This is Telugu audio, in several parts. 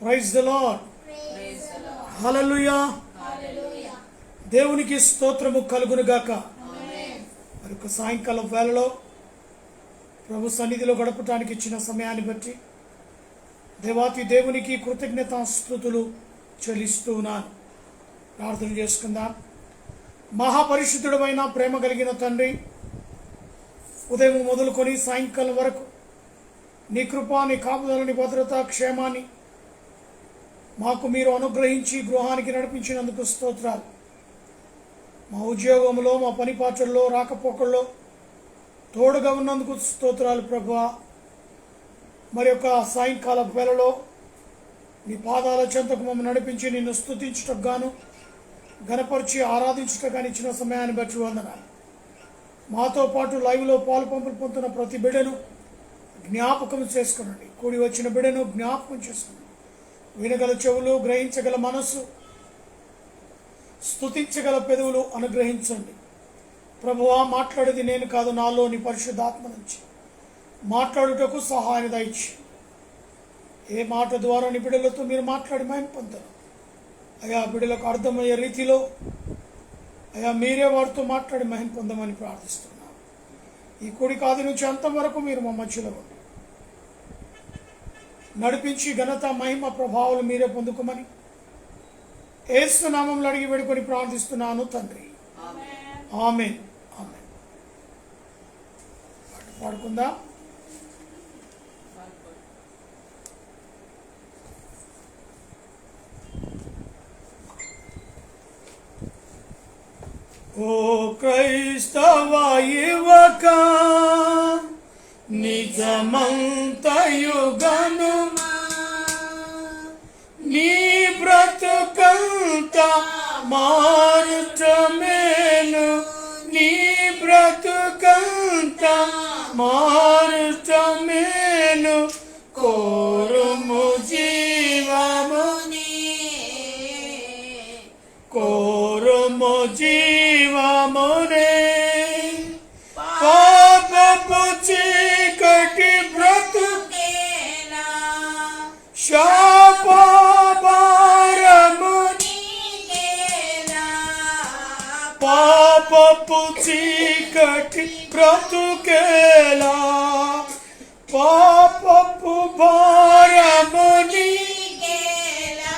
Praise the Lord. హల్లెలూయా. దేవునికి స్తోత్రము కలుగును గాక. మరొక సాయంకాలం వేళలో ప్రభు సన్నిధిలో గడపటానికి ఇచ్చిన సమయాన్ని బట్టి దేవాతి దేవునికి కృతజ్ఞతాస్తుతులు చెల్లిస్తూ ఉన్నాను. ప్రార్థన చేసుకుందాం. మహాపరిశుద్ధుడమైన ప్రేమ కలిగిన తండ్రి, ఉదయం మొదలుకొని సాయంకాలం వరకు నీ కృప, నీ కాపుదలని, భద్రత, క్షేమాన్ని మాకు మీరు అనుగ్రహించి గృహానికి నడిపించినందుకు స్తోత్రాలు. మా ఉద్యోగంలో, మా పనిపాట్లలో, రాకపోకల్లో తోడుగా ఉన్నందుకు స్తోత్రాలు ప్రభువా. మరి యొక్క సాయంకాల వేళలో నీ పాదాల చెంతకు మమ్మల్ని నడిపించి నిన్ను స్తుతించుటకు గాను, గణపరిచి ఆరాధించుటకు గాను ఇచ్చిన సమయాన్ని బట్టి వందనాలు. మాతో పాటు లైవ్లో పాలు పంపులు పొందుతున్న ప్రతి బిడ్డను జ్ఞాపకం చేసుకునండి. కూడి వచ్చిన బిడ్డను జ్ఞాపకం చేసుకునండి. వినగల చెవులు, గ్రహించగల మనస్సు, స్తుతించగల పెదవులు అనుగ్రహించండి ప్రభువా. మాట్లాడేది నేను కాదు, నాలోని పరిశుద్ధాత్మ నుంచి మాట్లాడుటకు సహాయం దయచి ఏ మాట ద్వారా నీ బిడ్డలతో మీరు మాట్లాడి మహిమ పొందుతారు అయా. బిడ్డలకు అర్థమయ్యే రీతిలో అయా మీరే వారితో మాట్లాడి మహిమ పొందమని ప్రార్థిస్తున్నాను. ఈ కూడి కాది నుంచి అంతవరకు మీరు మా మధ్యలో ఉండి నడిపించి ఘనత, మహిమ, ప్రభావాలు మీరే పొందుకోమని యేసు నామములో అడిగి వేడుకొని ప్రార్థిస్తున్నాను తండ్రి. ఆమేన్. ఆమేన్. పాడుకుందాం. ఓ క్రైస్తవ యువక, నిజమంతయు గనుమా, నీ బ్రతుకంత మారుటమేను, నీ బ్రతుకంత మారుటమేను. కోరుము జీవముని, కోరుము జీవమునే, పాపపు చీకటి బ్రతుకేలా, శాపభారము నీకేలా, పాపపు చీకటి బ్రతుకేలా, పాపపు భారము నీకేలా,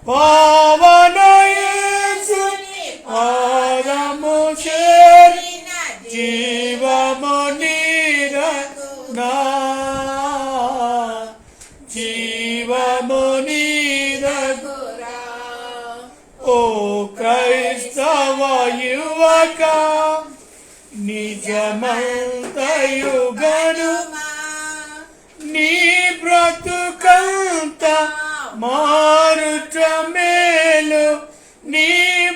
పావన యేసుని పాదము చేరిన జీవము నీరగునా, జీవము నీరగురా. ఓ క్రైస్తవ యువక, నిజమంతయు గనుమా, నీ బ్రతుకంత మారుటమేలు, నీ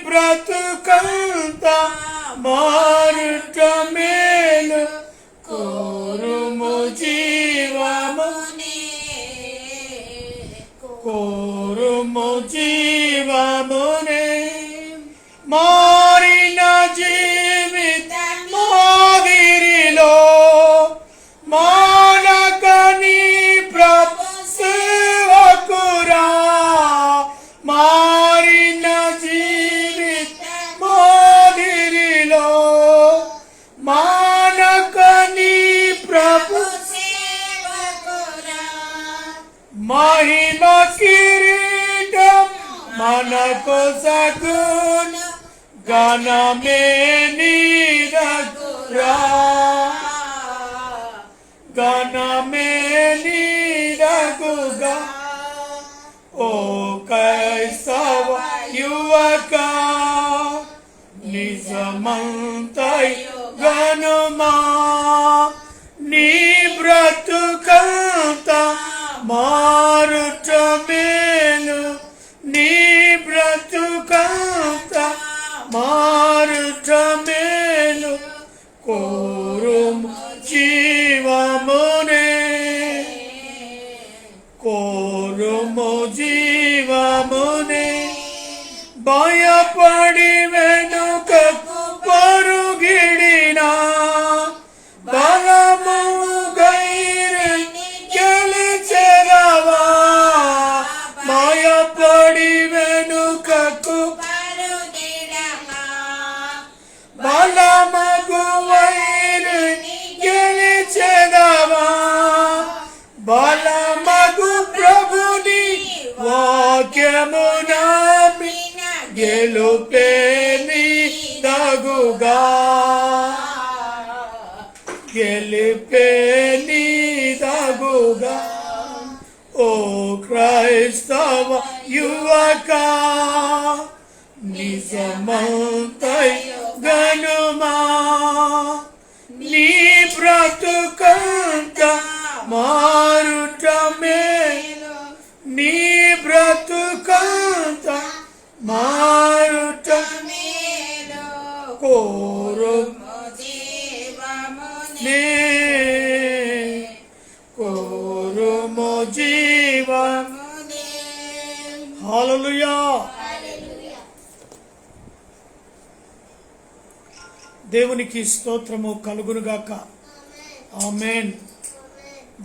బ్రతుకంత మారుటమేలు. కోరుము జీవముని, కోరుము జీవమునే, మారిన జీవిత మాదిరిలో మానక నీ ప్రభు సేవకురా, మారిన జీవిత మాదిరిలో మానక నీ ప్రభు సేవకురా, మహిమ కిరీటం మనకు సగుణ, ఘనమే నీరగురా, ఘనమే నీరగుగా. ఓ క్రైస్తవ యువక, నిజమంతయు గనుమా, నీ బ్రతుకంత మారుటమేలు, నీ బ్రతుకంత మారుటమేలు. కోరుము జీవమునే, కోరుము జీవమునే, భయపడి వెనుకకు పరుగిడినా, బలము గైరని గెలిచెదవా, జయమునా గెలుపే నీదగుగా గెలుపే నీదగుగా ఓ క్రైస్తవ యువక నిజమంతై గనుమా నీ బ్రతుకంత మారుటమే నీ బ్రతుకంత మారుటమే కోరుము జీవమునే కోరుము జీవమునే హల్లెలూయా. దేవునికి స్తోత్రము కలుగునుగాక. ఆమేన్.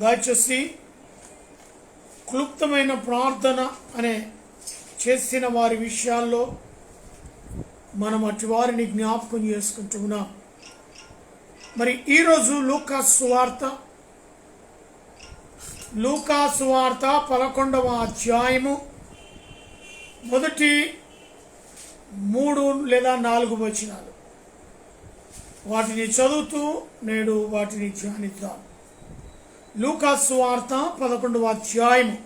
దయచేసి క్లుప్తమైన ప్రార్థన అనే చేసిన వారి విషయాల్లో మనం అటు వారిని జ్ఞాపకం చేసుకుంటున్నాం. మరి ఈరోజు లూకా సువార్త 11వ అధ్యాయము మొదటి 3 లేదా 4 వచనాలు వాటిని చదువుతూ నేడు వాటిని ధ్యానిద్దాం. లూకా సువార్త 11వ అధ్యాయము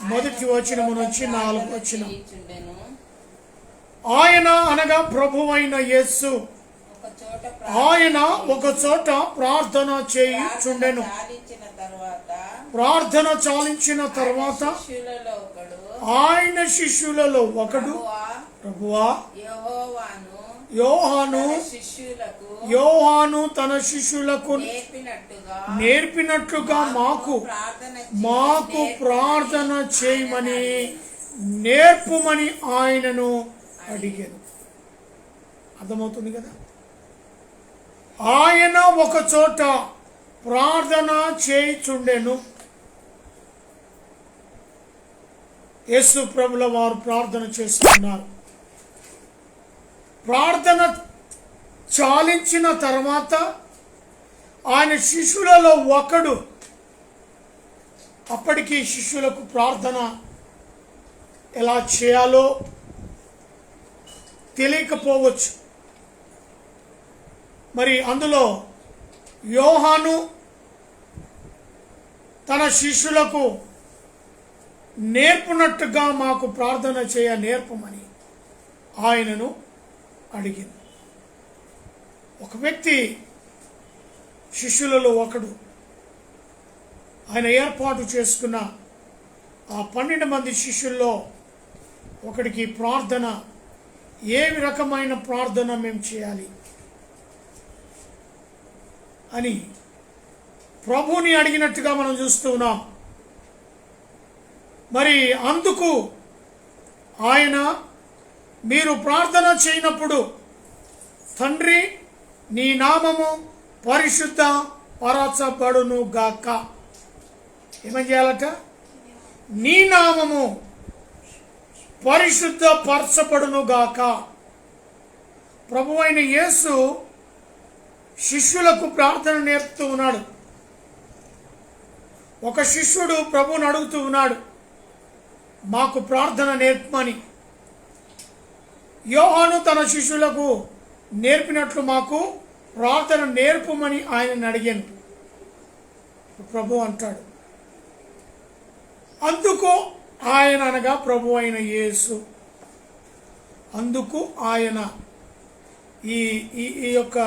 మొదటి వచనము నుంచి 4 వచనం. ఆయన అనగా ప్రభువైన యేసు ఆయన ఒక చోట ప్రార్థన చేయుచుండెను. ప్రార్థన చాలించిన తర్వాత ఆయన శిష్యులలో ఒకడు ప్రభువా యోహాను తన శిష్యులకు నేర్పినట్లుగా మాకు ప్రార్థన చేయమని నేర్పుమని ఆయనను అడిగాను. అర్థమవుతుంది కదా. ఆయన ఒక చోట ప్రార్థన చేయుచుండెను. యేసు ప్రభుల వారు ప్రార్థన చేస్తున్నారు. ప్రార్థన చాలించిన తర్వాత ఆయన శిష్యులలో ఒకడు, అప్పటికి శిష్యులకు ప్రార్థన ఎలా చేయాలో తెలియకపోవచ్చు. మరి అందులో యోహాను తన శిష్యులకు నేర్పునట్టుగా మాకు ప్రార్థన నేర్పమని ఆయనను అడిగింది. ఒక వ్యక్తి శిష్యులలో ఒకడు, ఆయన ఏర్పాటు చేసుకున్న ఆ 12 మంది శిష్యుల్లో ఒకడికి ప్రార్థన, ఏ రకమైన ప్రార్థన మేము చేయాలి అని ప్రభుని అడిగినట్టుగా మనం చూస్తూ ఉన్నాం. మరి అందుకు ఆయన, మీరు ప్రార్థన చేయనప్పుడు తండ్రి నీ నామము పరిశుద్ధ పరచబడును గాక. ఏమని చేయాలట? నీ నామము పరిశుద్ధ పరచబడును గాక. ప్రభువైన యేసు శిష్యులకు ప్రార్థన నేర్పుతూ ఉన్నాడు. ఒక శిష్యుడు ప్రభువుని అడుగుతూ ఉన్నాడు, మాకు ప్రార్థన నేర్పమని. యోహాను తన శిష్యులకు నేర్పినట్లు మాకు ప్రార్థన నేర్పమని ఆయనను అడిగాను. ప్రభు అంటాడు, అందుకు ఆయన అనగా ప్రభు అయిన యేసు, అందుకు ఆయన ఈ యొక్క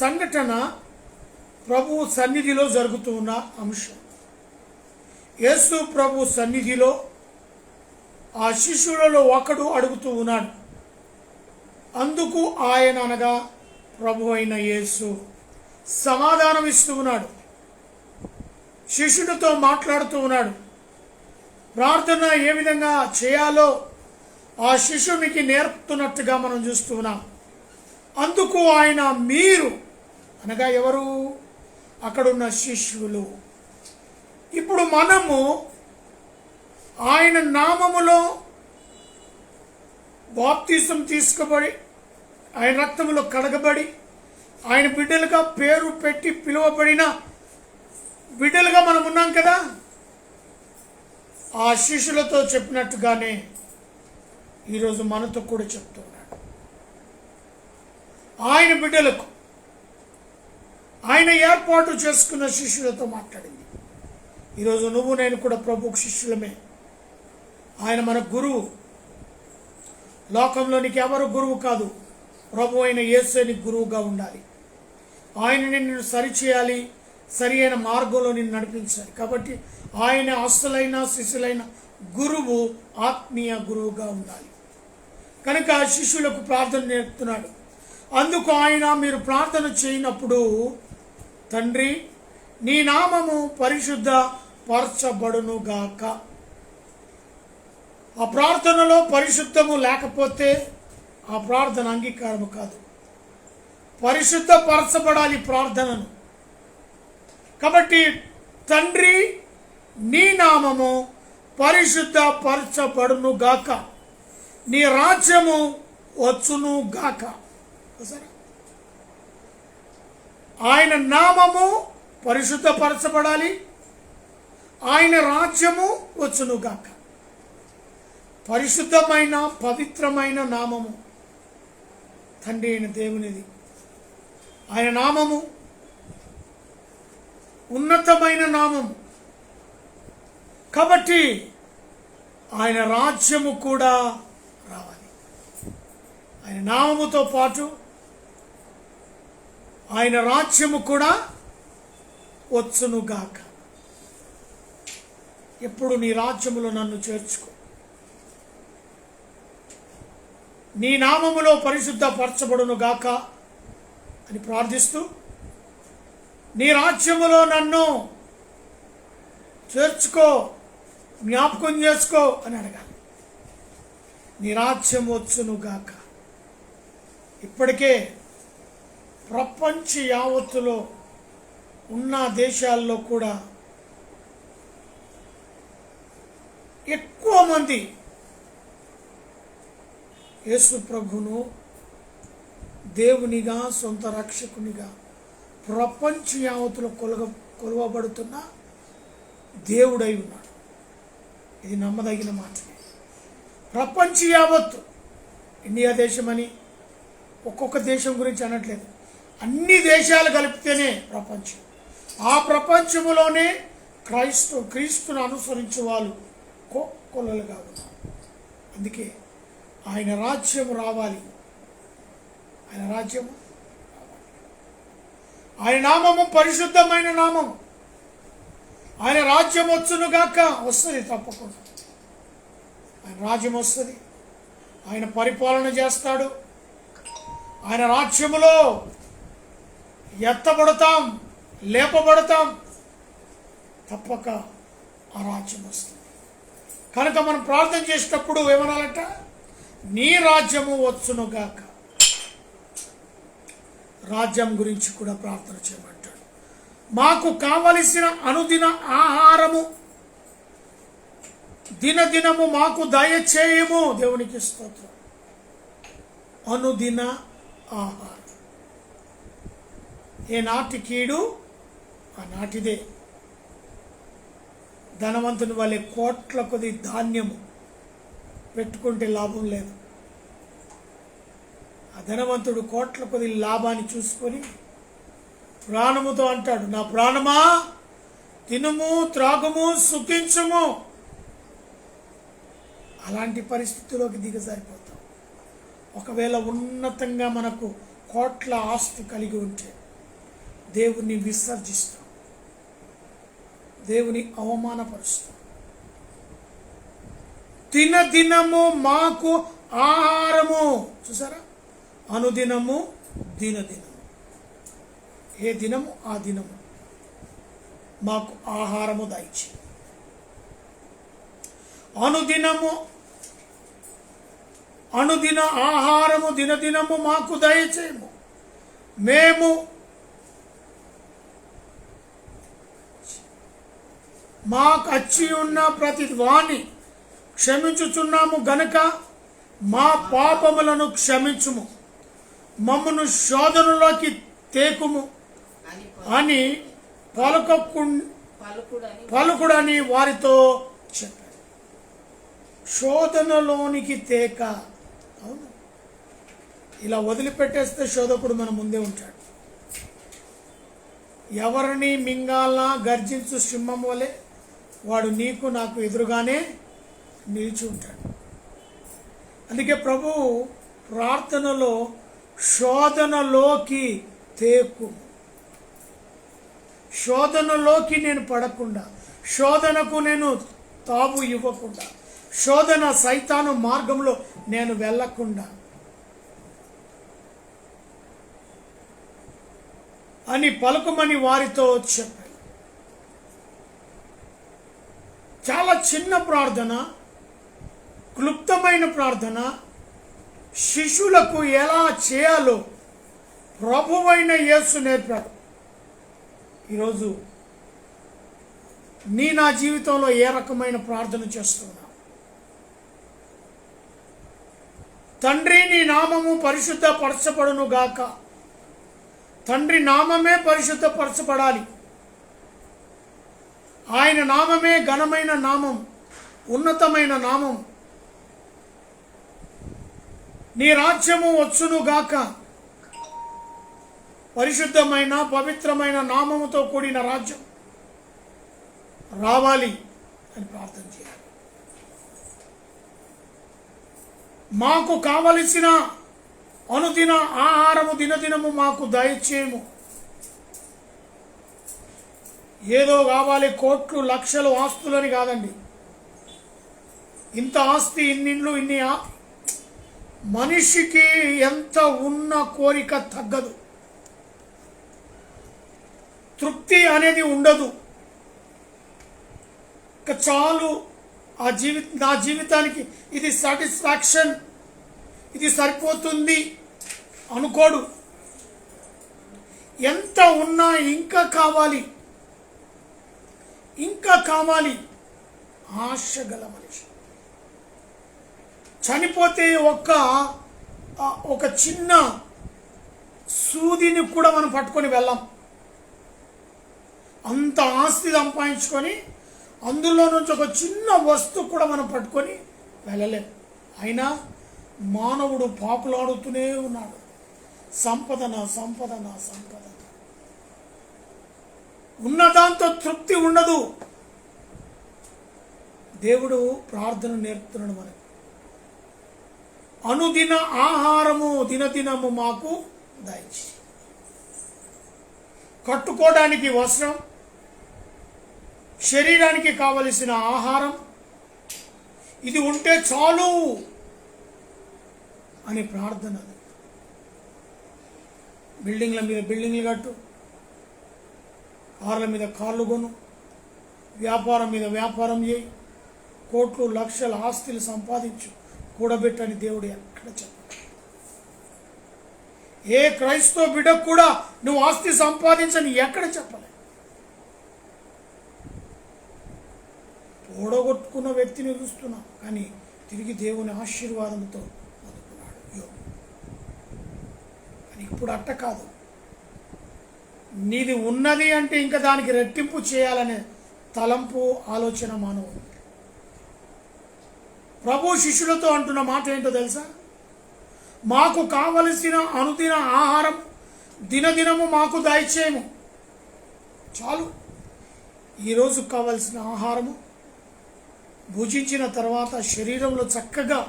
సంఘటన ప్రభు సన్నిధిలో జరుగుతూ ఉన్న అంశం. యేసు ప్రభు సన్నిధిలో ఆ శిష్యులలో ఒకడు అడుగుతూ ఉన్నాడు. అందుకు ఆయన అనగా ప్రభు అయిన యేసు సమాధానం ఇస్తూ ఉన్నాడు. శిష్యుడితో మాట్లాడుతూ ఉన్నాడు. ప్రార్థన ఏ విధంగా చేయాలో ఆ శిష్యునికి నేర్పుతున్నట్టుగా మనం చూస్తూ ఉన్నాం. అందుకు ఆయన, మీరు అనగా ఎవరు? అక్కడున్న శిష్యులు. ఇప్పుడు మనము ఆయన నామములో బాప్తిసం తీసుకోబడి, ఆయన రక్తములో కడగబడి, ఆయన బిడ్డలుగా పేరు పెట్టి పిలువబడిన బిడ్డలుగా మనం ఉన్నాం కదా. ఆ శిష్యులతో చెప్పినట్టుగానే ఈరోజు మనతో కూడా చెప్తున్నాడు. ఆయన బిడ్డలకు ఆయన ఏర్పాటు చేసుకున్న శిష్యులతో మాట్లాడింది. ఈరోజు నువ్వు నేను కూడా ప్రభువుకు శిష్యులమే. ఆయన మన గురువు. లోకంలోనికి ఎవరు గురువు కాదు. ప్రభు అయిన యేసే నీకు గురువుగా ఉండాలి. ఆయన నిన్ను సరిచేయాలి, సరి అయిన మార్గంలో నిన్ను నడిపించాలి. కాబట్టి ఆయన అసలైన శిష్యులైన గురువు ఆత్మీయ గురువుగా ఉండాలి. కనుక శిష్యులకు ప్రార్థన నేర్పుతున్నాడు. అందుకు ఆయన మీరు ప్రార్థన చేయనప్పుడు తండ్రి నీ నామము పరిశుద్ధ పరచబడునుగాక. ఆ ప్రార్థనలో పరిశుద్ధము లేకపోతే ఆ ప్రార్థన అంగీకారము కాదు. పరిశుద్ధపరచబడాలి ప్రార్థనను. కాబట్టి తండ్రి నీ నామము పరిశుద్ధపరచబడునుగాక, నీ రాజ్యము వచ్చునుగాక. ఆయన నామము పరిశుద్ధపరచబడాలి, ఆయన రాజ్యము వచ్చునుగాక. పరిశుద్ధమైన పవిత్రమైన నామము తండ్రి అయిన దేవునిది. ఆయన నామము ఉన్నతమైన నామము. కాబట్టి ఆయన రాజ్యము కూడా రావాలి. ఆయన నామముతో పాటు ఆయన రాజ్యము కూడా వచ్చునుగాక. ఎప్పుడు నీ రాజ్యములో నన్ను చేర్చుకో, నీ నామములో పరిశుద్ధపరచబడునుగాక అని ప్రార్థిస్తూ నీ రాజ్యములో నన్ను చేర్చుకో, జ్ఞాపకం చేసుకో అని అడగాలి. నీ రాజ్యం వచ్చునుగాక. ఇప్పటికే ప్రపంచ యావత్తులో ఉన్న దేశాల్లో కూడా ఎక్కువ మంది యేసు ప్రభును దేవునిగా సొంత రక్షకునిగా ప్రపంచ యావత్తులో కొలవబడుతున్న దేవుడై ఉన్నాడు. ఇది నమ్మదగిన మాటనే. ప్రపంచ యావత్తు, ఇండియా దేశమని ఒక్కొక్క దేశం గురించి అనట్లేదు, అన్ని దేశాలు కలిపితేనే ప్రపంచం. ఆ ప్రపంచములోనే క్రీస్తును అనుసరించే వాళ్ళు కొలలుగా ఉన్నారు. అందుకే ఆయన రాజ్యము రావాలి. ఆయన రాజ్యము రావాలి. ఆయన నామము పరిశుద్ధమైన నామము. ఆయన రాజ్యం వచ్చునుగాక. వస్తుంది తప్పకుండా. ఆయన రాజ్యం వస్తుంది. ఆయన పరిపాలన చేస్తాడు. ఆయన రాజ్యములో ఎత్తబడతాం, లేపబడతాం. తప్పక ఆ రాజ్యం వస్తుంది. కనుక మనం ప్రార్థన చేసేటప్పుడు ఏమనాలంట? నీ రాజ్యము వచ్చునుగాక. రాజ్యం గురించి కూడా ప్రార్థన చేయమంటాడు. మాకు కావలసిన అనుదిన ఆహారము దినదినము మాకు దయచేయము. దేవునికి స్తోత్రం. అనుదిన ఆహారం. ఏ నాటి కీడు ఆ నాటిదే. ధనవంతుని వలె కోట్ల కొద్ది ధాన్యము పెట్టుకుంటే లాభం లేదు. ఆ ధనవంతుడు కోట్ల కొద్ది లాభాన్ని చూసుకొని ప్రాణముతో అంటాడు, నా ప్రాణమా తినుము, త్రాగుము, సుఖించుము. అలాంటి పరిస్థితిలోకి దిగజారిపోతాం. ఒకవేళ ఉన్నతంగా మనకు కోట్ల ఆస్తి కలిగి ఉంటే దేవుణ్ణి విసర్జిస్తాం, దేవుని అవమానపరుస్తాం. దినదినము మాకు ఆహారము. చూసారా? అనుదినము, దినదినము. ఏ దినము ఆ దినము మాకు ఆహారము దయచి. అనుదిన ఆహారము దినదినము మాకు దయచేయము. మేము మాకు అచ్చి ఉన్న ప్రతి వాణి క్షమించుచున్నాము గనుక మా పాపములను క్షమించుము, మమ్మను శోధనలోకి తేకుము అని పలుకుడని వారితో చెప్పాడు. శోధనలోనికి తేక. అవును, ఇలా వదిలిపెట్టేస్తే శోధకుడు మన ముందే ఉంటాడు. ఎవరిని మింగాలా గర్జించు సింహం వలె వాడు నీకు నాకు ఎదురుగానే నిలిచి ఉంటాడు. అందుకే ప్రభు ప్రార్థనలో శోధనలోకి తేకు, శోధనలోకి నేను పడకుండా, శోధనకు నేను తావు ఇవ్వకుండా, శోధన సైతాను మార్గంలో నేను వెళ్ళకుండా అని పలుకుమని వారితో చెప్పాను. చాలా చిన్న ప్రార్థన, క్లుప్తమైన ప్రార్థన. శిష్యులకు ఎలా చేయాలో ప్రభువైన యేసు నేర్పాడు. ఈరోజు నా జీవితంలో ఏ రకమైన ప్రార్థన చేస్తున్నా? తండ్రి నీ నామము పరిశుద్ధపరచబడును గాక. తండ్రి నామమే పరిశుద్ధపరచబడాలి. ఆయన నామమే ఘనమైన నామం, ఉన్నతమైన నామం. నీ రాజ్యము వచ్చును గాక. పరిశుద్ధమైన పవిత్రమైన నామముతో కూడిన రాజ్యం రావాలి అని ప్రార్థన చేయాలి. మాకు కావలసిన అనుదిన ఆహారము దినదినము మాకు దయచేయము. ఏదో కావాలి, కోట్లు లక్షలు ఆస్తులని కాదండి. ఇంత ఆస్తి, ఇన్నిళ్ళు, మనిషికి ఎంత ఉన్న కోరిక తగ్గదు, తృప్తి అనేది ఉండదు. ఇక చాలు, నా జీవితానికి ఇది సాటిస్ఫాక్షన్, ఇది సరిపోతుంది అనుకోడు. ఎంత ఉన్నా ఇంకా కావాలి, ఇంకా కావాలి ఆశ గల మనిషి. చనిపోతే ఒక చిన్న సూదిని కూడా మనం పట్టుకొని వెళ్ళాం. అంత ఆస్తి సంపాదించుకొని అందులో నుంచి ఒక చిన్న వస్తువు కూడా మనం పట్టుకొని వెళ్ళలేం. అయినా మానవుడు పాకులాడుతూనే ఉన్నాడు. సంపదన సంపదన సంపదన. ఉన్నదాంతో తృప్తి ఉండదు. దేవుడు ప్రార్థన నేర్పుతున్నాడు మనకి. అనుదిన ఆహారము దినదినము మాకు దయచేయి. కట్టుకోవడానికి వస్త్రం, శరీరానికి కావలసిన ఆహారం, ఇది ఉంటే చాలు అనే ప్రార్థన. బిల్డింగ్ల మీద బిల్డింగ్లు కట్టు, కార్ల మీద కార్లు కొను, వ్యాపారం మీద వ్యాపారం చేయి, కోట్లు లక్షల ఆస్తులు సంపాదించు, కూడబెట్టని దేవుడు ఎక్కడ చెప్పాడు. ఏ క్రైస్తవ బిడ్డకు కూడా నువ్వు ఆస్తి సంపాదించని ఎక్కడ చెప్పలే. ఓడగొట్టుకున్న వ్యక్తిని చూస్తున్నాం, కానీ తిరిగి దేవుని ఆశీర్వాదంతో బతుకున్నాడు యోబు. కానీ ఇప్పుడు అట్ట కాదు. నీది ఉన్నది అంటే ఇంకా దానికి రెట్టింపు చేయాలనే తలంపు, ఆలోచన మానవుడు. ప్రభు శిష్యులతో అంటున్న మాట ఏంటో తెలుసా? మాకు కావలసిన అనుదిన ఆహారం దినదినము మాకు దయచేయము. చాలు. ఈరోజు కావలసిన ఆహారము భుజించిన తర్వాత శరీరంలో చక్కగా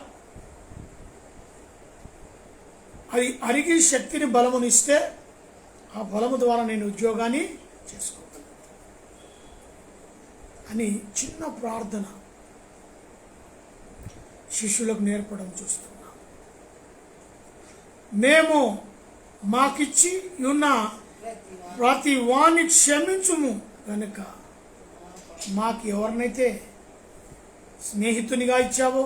అది అరిగి శక్తిని, బలమునిస్తే ఆ బలము ద్వారా నేను ఉద్యోగాన్ని చేసుకోగలను అని చిన్న ప్రార్థన శిష్యులకు నేర్పడం చూస్తున్నాం. మేము మాకిచ్చి ఉన్న ప్రతి వాణ్ణి క్షమించుము కనుక మాకు ఎవరినైతే స్నేహితునిగా ఇచ్చావో,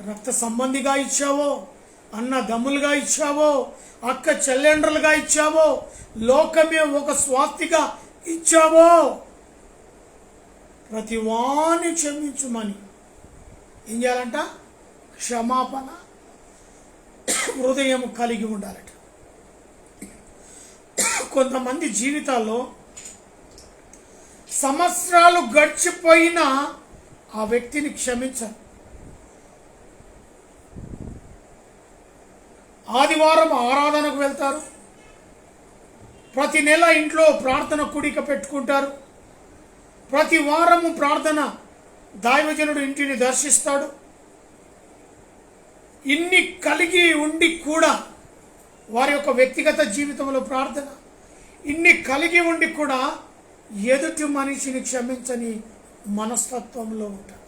రక్త సంబంధిగా ఇచ్చావో, అన్నదమ్ములుగా ఇచ్చావో, అక్క చెల్లెండ్రులుగా ఇచ్చావో, లోకమే ఒక స్వార్థిగా ఇచ్చావో ప్రతి వాణ్ణి క్షమించుమని ఏం చేయాలంట? క్షమాపణ హృదయం కలిగి ఉండాలట. కొంతమంది జీవితాల్లో సంవత్సరాలు గడిచిపోయినా ఆ వ్యక్తిని క్షమించరు. ఆదివారం ఆరాధనకు వెళ్తారు, ప్రతి నెల ఇంట్లో ప్రార్థన కూడిక పెట్టుకుంటారు, ప్రతి వారము ప్రార్థన దైవజనుడు ఇంటిని దర్శిస్తాడు. ఇన్ని కలిగి ఉండి కూడా వారి యొక్క వ్యక్తిగత జీవితంలో ప్రార్థన, ఇన్ని కలిగి ఉండి కూడా ఎదుటి మనిషిని క్షమించని మనస్తత్వంలో ఉంటారు.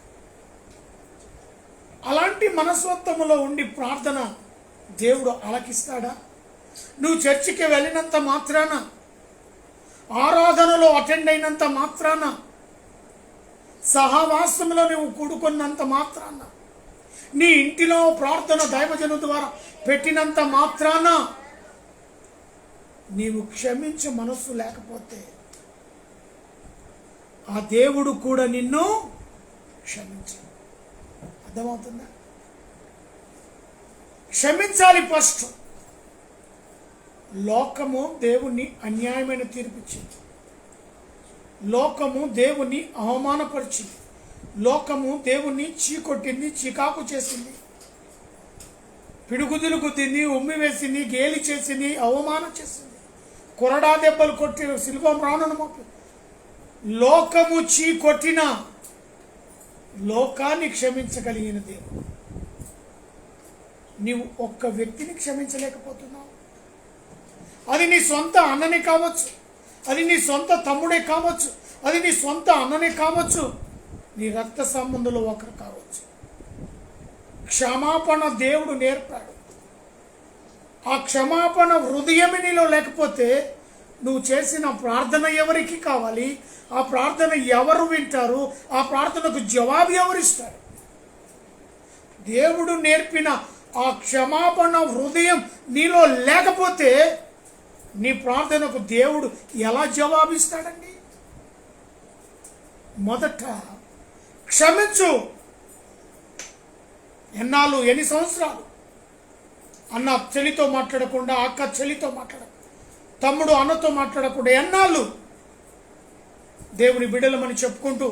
అలాంటి మనస్తత్వంలో ఉండి ప్రార్థన దేవుడు ఆలకిస్తాడా? నువ్వు చర్చికి వెళ్ళినంత మాత్రాన, ఆరాధనలో అటెండ్ అయినంత మాత్రాన, సహవాసంలో నువ్వు కూడుకున్నంత మాత్రాన, నీ ఇంటిలో ప్రార్థన దైవజను ద్వారా పెట్టినంత మాత్రాన నీవు క్షమించే మనస్సు లేకపోతే ఆ దేవుడు కూడా నిన్ను క్షమించు. అర్థమవుతుందా? క్షమించాలి ఫస్ట్. లోకము దేవుణ్ణి అన్యాయమైన తీర్పిచ్చింది, లోకము దేవుణ్ణి అవమానపరిచింది, లోకము దేవుణ్ణి చీకొట్టింది, చికాకు చేసింది, పిడుగుదులు గుద్దింది, ఉమ్మి వేసింది, గేలి చేసింది, అవమానం చేసింది, కొరడా దెబ్బలు కొట్టి శిల్పం రానును మోపి. లోకము చీకొట్టిన లోకాన్ని క్షమించగలిగిన దేవుడు. నీవు ఒక్క వ్యక్తిని క్షమించలేకపోతున్నావు. అది నీ సొంత అన్ననే కావచ్చు, అది నీ సొంత తమ్ముడే కావచ్చు, అది నీ సొంత అన్ననే కావచ్చు, నీ రక్త సంబంధంలో ఒకరు కావచ్చు. క్షమాపణ దేవుడు నేర్పాడు. ఆ క్షమాపణ హృదయమే నీలో లేకపోతే నువ్వు చేసిన ప్రార్థన ఎవరికి కావాలి? ఆ ప్రార్థన ఎవరు వింటారు? ఆ ప్రార్థనకు జవాబు ఎవరిస్తారు? దేవుడు నేర్పిన ఆ క్షమాపణ హృదయం నీలో లేకపోతే నీ ప్రార్థనకు దేవుడు ఎలా జవాబిస్తాడండి? మొదట క్షమించు. ఎన్నాళ్ళు, ఎన్ని సంవత్సరాలు అన్న చెల్లితో మాట్లాడకుండా, అక్క చెల్లితో మాట్లాడకుండా, తమ్ముడు అన్నతో మాట్లాడకుండా ఎన్నాళ్ళు దేవుని బిడ్డలమని చెప్పుకుంటూ,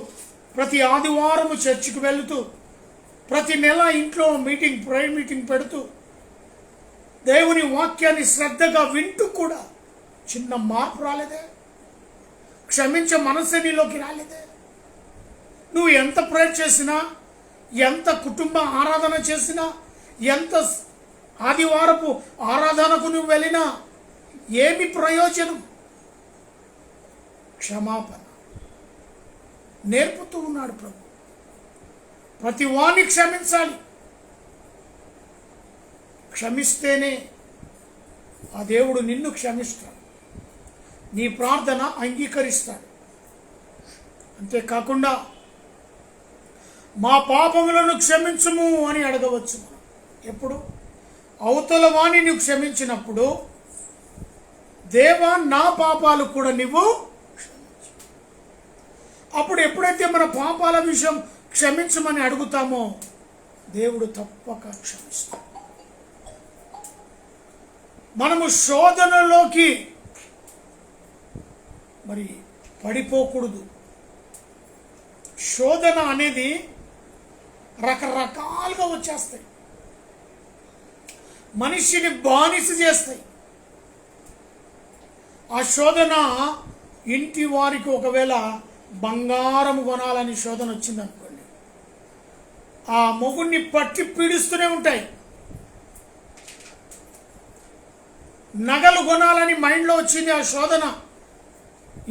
ప్రతి ఆదివారము చర్చికి వెళుతూ, ప్రతి నెల ఇంట్లో ప్రేయర్ మీటింగ్ పెడుతూ, దేవుని వాక్యాన్ని శ్రద్ధగా వింటూ కూడా చిన్న మార్పు రాలేదే? క్షమించే మనసే నీలోకి రాలేదే? నువ్వు ఎంత ప్రేయర్ చేసినా, ఎంత కుటుంబ ఆరాధన చేసినా, ఎంత ఆదివారపు ఆరాధనకు నువ్వు వెళ్ళినా ఏమి ప్రయోజనం? క్షమాపణ నేర్పుతూ ఉన్నాడు ప్రభు. ప్రతి వాణ్ణి క్షమించాలి. క్షమిస్తేనే ఆ దేవుడు నిన్ను క్షమిస్తాడు, నీ ప్రార్థన అంగీకరిస్తాడు. అంతేకాకుండా మా పాపములను క్షమించుము అని అడగవచ్చు మనం. ఎప్పుడు? అవతల వాణ్ణి నువ్వు క్షమించినప్పుడు, దేవా నా పాపాలు కూడా నువ్వు క్షమించు. అప్పుడు ఎప్పుడైతే మన పాపాల విషయం క్షమించమని అడుగుతామో దేవుడు తప్పక క్షమిస్తాడు. మనము శోధనలోకి పడిపోకూడదు. శోధన అనేది రకరకాలుగా వచ్చేస్తాయి, మనిషిని బానిస చేస్తాయి. ఆ శోధన ఇంటి వారికి ఒకవేళ బంగారం కొనాలని శోధన వచ్చింది అనుకోండి, ఆ మొగుడిని పట్టి పీడిస్తూనే ఉంటాయి. నగలు కొనాలని మైండ్లో వచ్చింది ఆ శోధన,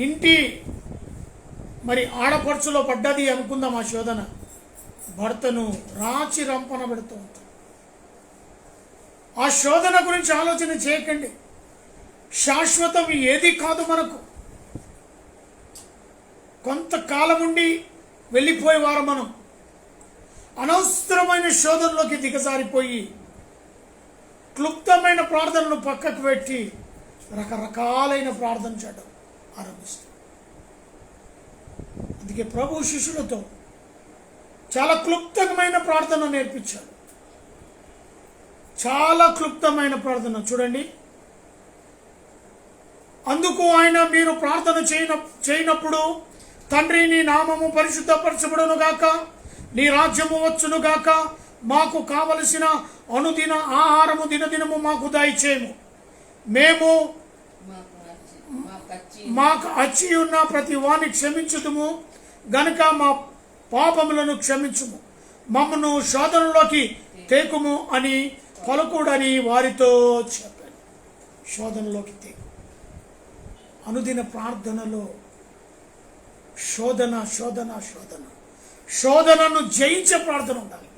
ఇంటి ఆడపడుచులో పడ్డది అనుకుందాం. ఆ శోధన భర్తను రాచి రంపన పెడుతూ ఉంటుంది. ఆ శోధన గురించి ఆలోచన చేయకండి. శాశ్వతం ఏది కాదు. మనకు కొంతకాలం ఉండి వెళ్ళిపోయేవారు మనం అనవసరమైన శోధనలోకి దిగజారిపోయి క్లుప్తమైన ప్రార్థనలు పక్కకు పెట్టి రకరకాలైన ప్రార్థన చేయడం ఆరంభిస్తాం. అందుకే ప్రభు శిష్యులతో చాలా క్లుప్తమైన ప్రార్థన నేర్పించాడు. చాలా క్లుప్తమైన ప్రార్థన చూడండి. అందుకు ఆయన, మీరు ప్రార్థన చేయనప్పుడు, తండ్రి నీ నామము పరిశుద్ధపరచబడును గాక, నీ రాజ్యము వచ్చును గాక, మాకు కావలసిన అనుదిన ఆహారము దినదినము మాకు దయచేయము. మేము మాకు అచ్చి ఉన్న ప్రతి వాణ్ణి క్షమించుదుము గనుక మా పాపములను క్షమించుము, మమ్మను శోధనలోకి తేకుము అని పలుకుడని వారితో చెప్పాను. శోధనలోకి తేకు. అనుదిన ప్రార్థనలో శోధన శోధన శోధన శోధనను జయించే ప్రార్థన ఉండాలి.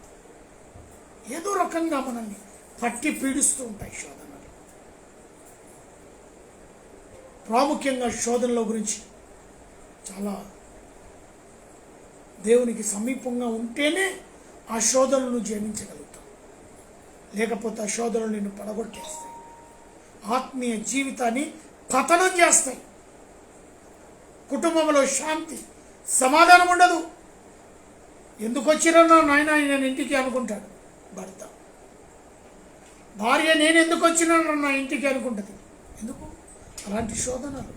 ఏదో రకంగా మనల్ని పట్టి పీడిస్తూ ఉంటాయి శోధనలు. ప్రాముఖ్యంగా శోధనల గురించి చాలా దేవునికి సమీపంగా ఉంటేనే ఆ శోధనను జయించగలుగుతాం. లేకపోతే ఆ శోధనలు నిన్ను పడగొట్టేస్తాయి, ఆత్మీయ జీవితాన్ని పతనం చేస్తాయి. కుటుంబంలో శాంతి సమాధానం ఉండదు. ఎందుకు వచ్చిరన్నా నాయన నేను ఇంటికి అనుకుంటాడు భర్త. భార్య నేను ఎందుకు వచ్చినాను నా ఇంటికి అనుకుంటుంది. ఎందుకు? అలాంటి శోధనలు.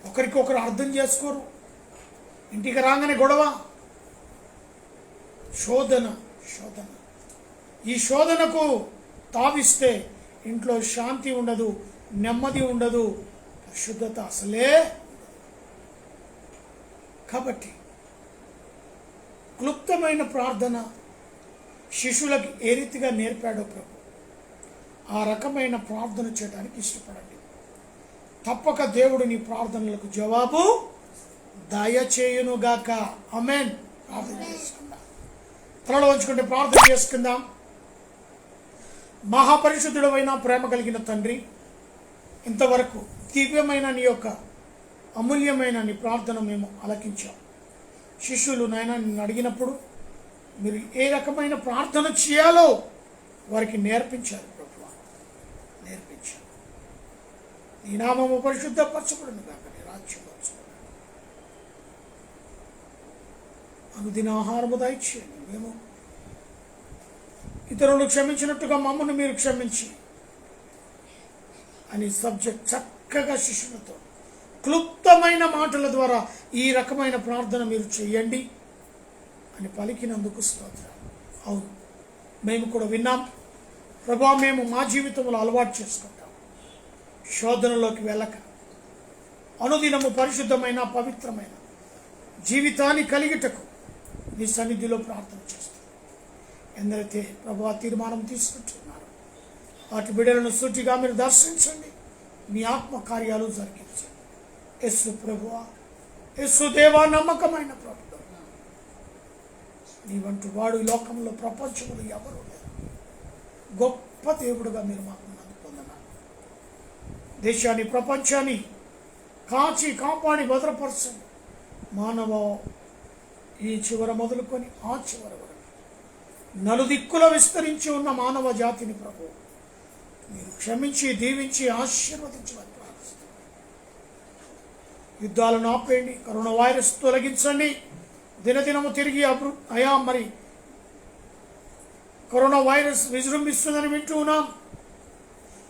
ఒకరికొకరు అర్థం చేసుకోరు. ఇంటికి రాగానే గొడవ, శోధన శోధన. ఈ శోధనకు తావిస్తే ఇంట్లో శాంతి ఉండదు, నెమ్మది ఉండదు, పరిశుద్ధత అసలే. కాబట్టి క్లుప్తమైన ప్రార్థన శిష్యులకు ఏ రీతిగా నేర్పాడో ప్రభు, ఆ రకమైన ప్రార్థన చేయడానికి ఇష్టపడండి. తప్పక దేవుడు నీ ప్రార్థనలకు జవాబు దయచేయునుగాక. ఆమేన్. ప్రార్థన చేసుకుందాం. తలలో ఉంచుకుంటే ప్రార్థన చేసుకుందాం. మహాపరిశుద్ధుడైన ప్రేమ కలిగిన తండ్రి, ఇంతవరకు దివ్యమైన నీ యొక్క అమూల్యమైన నీ ప్రార్థన మేము ఆలకించాం. శిష్యులు నాయన నిన్ను అడిగినప్పుడు మీరు ఏ రకమైన ప్రార్థన చేయాలో వారికి నేర్పించారు ప్రభువా, నేర్పించారు. నీ నామము పరిశుద్ధపరచబడును గాక, నీ రాజ్యం వచ్చును. అనుదిన ఆహారము దయచేయండి. మేము ఇతరులను క్షమించినట్టుగా మమ్మల్ని మీరు క్షమించి అని సబ్జెక్ట్ చక్కగా శిష్యులతో క్లుప్తమైన మాటల ద్వారా ఈ రకమైన ప్రార్థన మీరు చేయండి అని పలికినందుకు స్తోత్రాలు. అవును, మేము కూడా విన్నాం ప్రభా. మేము మా జీవితంలో అలవాటు చేసుకుంటాం. శోధనలోకి వెళ్ళక అనుదినము పరిశుద్ధమైన పవిత్రమైన జీవితాన్ని కలిగిటకు నీ సన్నిధిలో ప్రార్థన చేస్తాం. ఎందరైతే ప్రభా తీర్మానం తీసుకుంటున్నారు వాటి బిడ్డలను సూటిగా మీరు దర్శించండి, మీ ఆత్మ కార్యాలు జరిగించండి. యేసు ప్రభువా, యేసు దేవా, నమ్మకమైన ప్రభుత్వం నీ వంటి వాడు ఈ లోకంలో ప్రపంచంలో ఎవరు లేరు. గొప్ప దేవుడుగా మీరు మాకు పొందన్నారు. దేశాన్ని ప్రపంచాన్ని కాచి కాపాడి భద్రపరచండి. మానవ ఈ చివర మొదలుకొని ఆ చివర వరకు నలుదిక్కుల విస్తరించి ఉన్న మానవ జాతిని ప్రభు మీరు క్షమించి దీవించి ఆశీర్వదించమని ప్రార్థిస్తున్నాను. యుద్ధాలను ఆపేయండి, కరోనా వైరస్ తొలగించండి. దినదినము తిరిగి అయా మరి కరోనా వైరస్ విజృంభిస్తుందని వింటూ ఉన్నాం.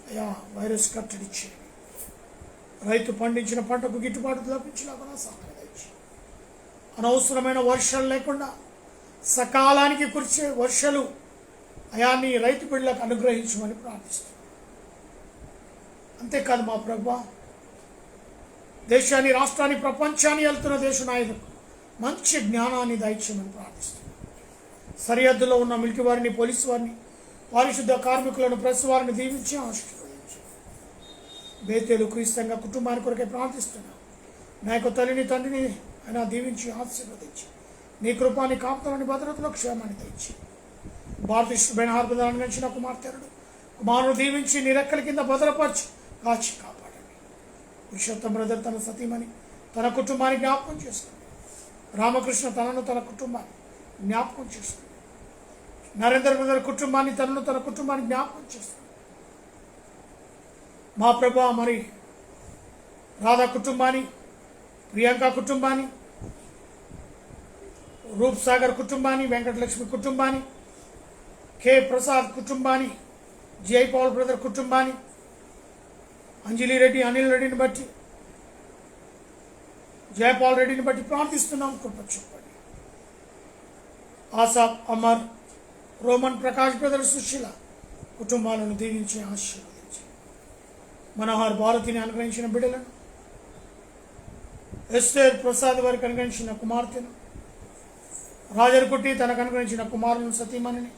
అయా వైరస్ కట్టడి చేయండి. రైతు పండించిన పంటకు గిట్టుబాటు లభించేలాగా సహాయం చేయండి. అనవసరమైన వర్షాలు లేకుండా సకాలానికి కురిసే వర్షాలు అయా నీ రైతు బిడ్డలకు అనుగ్రహించమని ప్రార్థిస్తున్నాం. అంతేకాదు మా ప్రభువా, దేశాన్ని రాష్ట్రాన్ని ప్రపంచాన్ని వెళ్తున్న దేశ నాయకులకు మంచి జ్ఞానాన్ని దయచేయమని ప్రార్థిస్తున్నాం. సరిహద్దులో ఉన్న మిలిటరీ వారిని, పోలీసు వారిని, పారిశుద్ధ కార్మికులను, ప్రెస్ వారిని దీవించి ఆశీర్వదించి బేతేలు క్రీస్తంగా కుటుంబానికి కొరకే ప్రార్థిస్తున్నాం. నా యొక్క తల్లిని తండ్రిని అయినా దీవించి ఆశీర్వదించి నీ కృపాని కాపుతాలని భద్రతలో క్షేమాన్ని తెచ్చి భారతీయుడైన హార్బదాన్ని గంచిన కుమార్తెరుడు కుమారుడు దీవించి నీ రెక్కల కింద భద్రపరిచి కాచి కాపాడండి. పురుషోత్తం బ్రదర్ తన సతీమణి తన కుటుంబాన్ని జ్ఞాపకం చేసుకోండి. రామకృష్ణ తనను తన కుటుంబాన్ని జ్ఞాపకం చేసుకోండి. నరేంద్ర బ్రదర్ కుటుంబాన్ని తన కుటుంబాన్ని జ్ఞాపకం చేసుకోండి. మా ప్రభా మరి రాధా కుటుంబాన్ని, ప్రియాంక కుటుంబాన్ని, రూప్ సాగర్ కుటుంబాన్ని, వెంకటలక్ష్మి కుటుంబాన్ని, కె ప్రసాద్ కుటుంబాన్ని, జైపాల్ బ్రదర్ కుటుంబాన్ని, అంజలి రెడ్డి, అనిల్ రెడ్డిని బట్టి, జయపాల్ రెడ్డిని బట్టి ప్రార్థిస్తున్నాం. కృప చూపండి. Asaph, Amar, Roman Prakash brother Sushila కుటుంబాలను దీవించి ఆశీర్వదించి, మనోహర్ భారతిని అనుగ్రహించిన బిడ్డలను, ఎస్టర్ ప్రసాద్ వారికి అనుగ్రహించిన కుమార్తెను, రాజర్కుట్టి తనకు అనుగ్రహించిన కుమారులను సతీమణిని,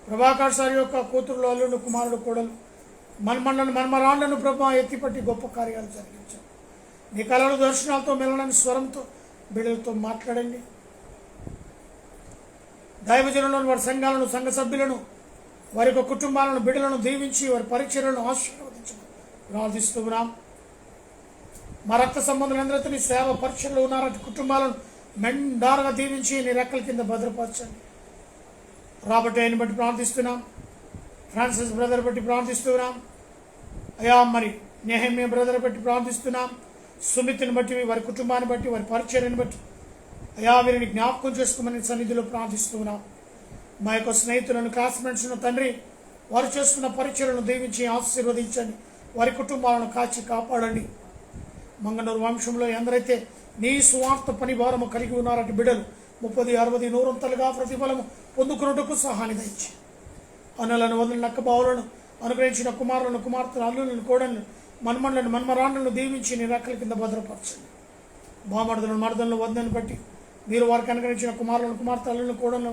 ప్రభాకర్ సార్ యొక్క కూతురులు, అల్లుడు, కుమారుడు, కోడలు, మన్మలను మన్మరాళ్లను ప్రభు ఎత్తిపట్టి గొప్ప కార్యాలు జరిగించారు. నీ కళలు దర్శనాలతో మెలనని స్వరంతో బిడ్డలతో మాట్లాడండి. దైవజనులను, వారి సంఘాలను, సంఘ సభ్యులను, వారి యొక్క కుటుంబాలను, బిడ్డలను దీవించి వారి పరిచర్యలను ఆశీర్వదించమని ప్రార్థిస్తున్నాం. మా రక్త సంబంధులందరితో నీ సేవ పరిచర్యలు ఉన్నారటి కుటుంబాలను మెండారుగా దీవించి నీ రెక్కల కింద భద్రపరచండి. రాబర్ట్ అయిన బట్టి ప్రార్థిస్తున్నాం. ఫ్రాన్సిస్ బ్రదర్ బట్టి ప్రార్థిస్తున్నాం. అయా మరి నెహమ్యా బ్రదర్ బట్టి ప్రార్థిస్తున్నాం. సుమిత్ని బట్టి, వారి కుటుంబాన్ని బట్టి, వారి పరిచర్యను బట్టి అయా వీరిని జ్ఞాపకం చేసుకోమని సన్నిధిలో ప్రార్థిస్తున్నాం. మా యొక్క స్నేహితులను, క్లాస్మేట్స్ను తండ్రి, వారు చేస్తున్న పరిచర్యలను దీవించి ఆశీర్వదించండి. వారి కుటుంబాలను కాచి కాపాడండి. మంగళూరు వంశంలో ఎందరైతే నీ సువార్త పని భారము కలిగి ఉన్నారటి బిడ్డలు 30, 60, 100 ప్రతిఫలము పొందుకున్నట్టుకు సహాయం దయచి, అన్నలను, వదిలిన నక్క బావులను అనుగ్రహించిన కుమారులను, కుమార్తెలు, అల్లులను, కోడలను, మన్మలను, మన్మరాండ్లను దీవించి నీ రెక్కల కింద భద్రపరచండి. బామర్దులను, మర్దలను, వద్దను బట్టి మీరు వారికి అనుగ్రహించిన కుమారులను, కుమార్తె, అల్లులను, కోడలను,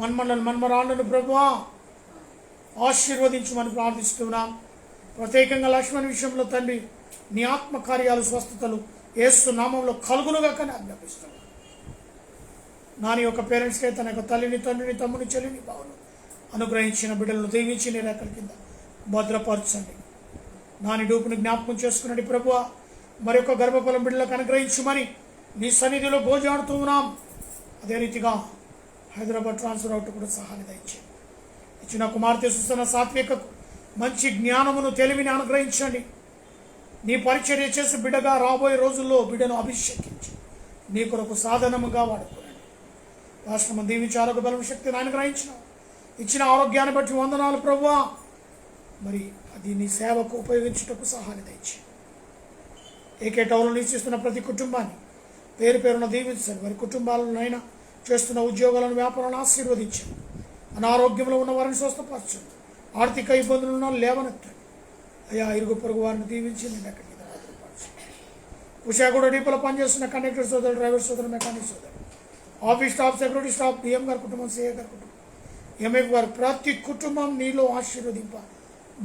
మన్మలను, మన్మరాండ్లను ప్రభువా ఆశీర్వదించమని ప్రార్థిస్తున్నాం. ప్రత్యేకంగా లక్ష్మణ్ విషయంలో తండ్రి నీ ఆత్మ కార్యాలు, స్వస్థతలు యేసు నామంలో కలుగునుగా కానీ ఆజ్ఞాపిస్తున్నాను. నాని యొక్క పేరెంట్స్కి, తన యొక్క తల్లిని, తండ్రిని, తమ్ముని, చెల్లిని, బావును అనుగ్రహించిన బిడ్డలను దీవించి నీ రెక్కల కింద భద్రపరచండి. నాని డూపుని జ్ఞాపకం చేసుకున్నది ప్రభువా, మరి యొక్క గర్భఫలం బిడ్డలకు అనుగ్రహించమని నీ సన్నిధిలో గోజాడుతూ ఉన్నాం. అదే రీతిగా హైదరాబాద్ ట్రాన్స్ఫర్ అవుట్ కూడా సహాయం దయచేయండి. ఇచ్చిన కుమార్తె సుసన సాత్వికకు మంచి జ్ఞానమును, తెలివిని అనుగ్రహించండి. నీ పరిచర్య చేసి బిడ్డగా రాబోయే రోజుల్లో బిడ్డను అభిషేకించి నీ కొరకు సాధనముగా వాడుకోండి. రాష్ట్రం దీవించి ఆరోగ్య బలం, శక్తిని అనుగ్రహించిన ఇచ్చిన ఆరోగ్యాన్ని బట్టి వందనాలు ప్రభువా. మరి అది నీ సేవకు ఉపయోగించుటకు సహాయం దయచేయండి. ఏకే టౌన్లో నివసిస్తున్న ప్రతి కుటుంబాన్ని పేరు పేరున దీవించండి. వారి కుటుంబాలనైనా చేస్తున్న ఉద్యోగాలను, వ్యాపారాలను ఆశీర్వదించండి. అనారోగ్యంలో ఉన్న వారిని స్వస్థపరచండి. ఆర్థిక ఇబ్బందులను లేవనెత్తండి. అయ్యా ఇరుగు పొరుగు వారిని దీవించి నేను ఎక్కడికి భద్రపరచండి. ఉషాగూడ డీపోలో పనిచేస్తున్న కండక్టర్ సోదరులు, డ్రైవర్ సోదరులు, మెకానిక్ సోదరులు, office staff, security staff, DM గారి కుటుంబం, సిఏ గారి కుటుంబం, ఎంఎఫ్ గారు ప్రతి కుటుంబం నీలో ఆశీర్వదింప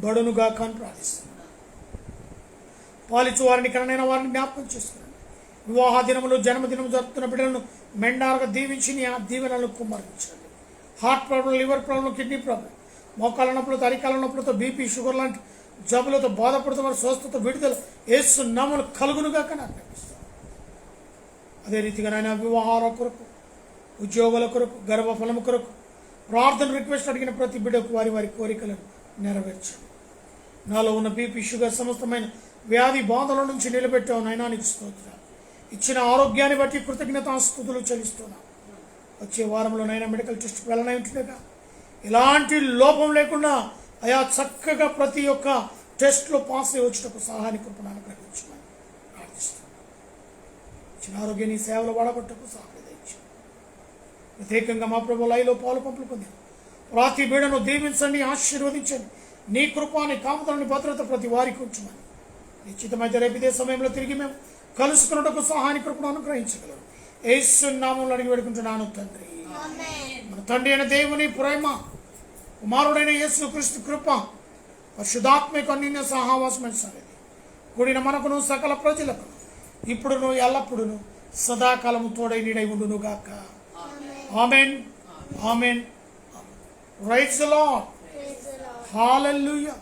బడునుగా కానీ ప్రార్థిస్తున్నాను. పాలించు వారిని, కనైన వారిని జ్ఞాపకం చేసుకున్నాను. వివాహ దినములు, జన్మదినం జరుపుతున్న బిడ్డలను మెండారుగా దీవించి నీ ఆ దీవెనలను కుమ్మరించండి. Heart problem, liver problem, kidney problem, మోకాళ్ళ నొప్పులతో, అరికాల నొప్పులతో, బీపీ, షుగర్ లాంటి జబ్బులతో బాధపడుతున్న స్వస్థత, విడుదల యేసు నామమున కలుగునుగా కానీ ఆజ్ఞాపిస్తాను. అదే రీతిగా నాయన వివాహాల కొరకు, ఉద్యోగుల కొరకు, గర్భఫలము కొరకు ప్రార్థన రిక్వెస్ట్ అడిగిన ప్రతి బిడ్డకు వారి వారి కోరికలను నెరవేర్చండి. నాలో ఉన్న బీపీ, షుగర్ సమస్తమైన వ్యాధి బాధల నుంచి నిలబెట్టావు నైనా నీకు స్తోత్రాలు. ఇచ్చిన ఆరోగ్యాన్ని బట్టి కృతజ్ఞతాస్తుతులు చెల్లిస్తున్నాను. వచ్చే వారంలోనైనా మెడికల్ టెస్ట్ వెళ్ళనై ఉంటుండగా ఎలాంటి లోపం లేకుండా అయా చక్కగా ప్రతి ఒక్క టెస్ట్లో పాస్ అయి వచ్చేటప్పుడు సహాయాన్ని కృపను అనుగ్రహించమని ప్రార్థిస్తున్నాను. ఇచ్చిన ఆరోగ్యాన్ని సేవలు వాడగొట్టకు సహాయం దయచేయండి. ప్రత్యేకంగా మా ప్రభు లైలో పాలు పంపులు పొందారు ప్రతి బిడ్డను దీవించండి, ఆశీర్వదించండి. నీ కృపాని, కాపుదలని, భద్రత ప్రతి వారికి ఉంచమని నిశ్చితమైతే రేపు ఇదే సమయంలో తిరిగి మేము కలుసుకున్నటకు సహాయాన్ని కృపను అనుగ్రహించగలరు. యేసు నామములో అడిగి వేడుకుంటున్నాను తండ్రి. మన తండ్రి అయిన దేవుని ప్రేమ, కుమారుడైన యేసు క్రీస్తు కృప, పరిశుద్ధాత్మక అన్యోన్య సహవాసమైన సన్నిధి కూడిన మనకును సకల ప్రజలకు ఇప్పుడును ఎల్లప్పుడును సదాకాలము తోడై నీడై ఉండును గాక. Amen, amen. Praise the Lord. Hallelujah.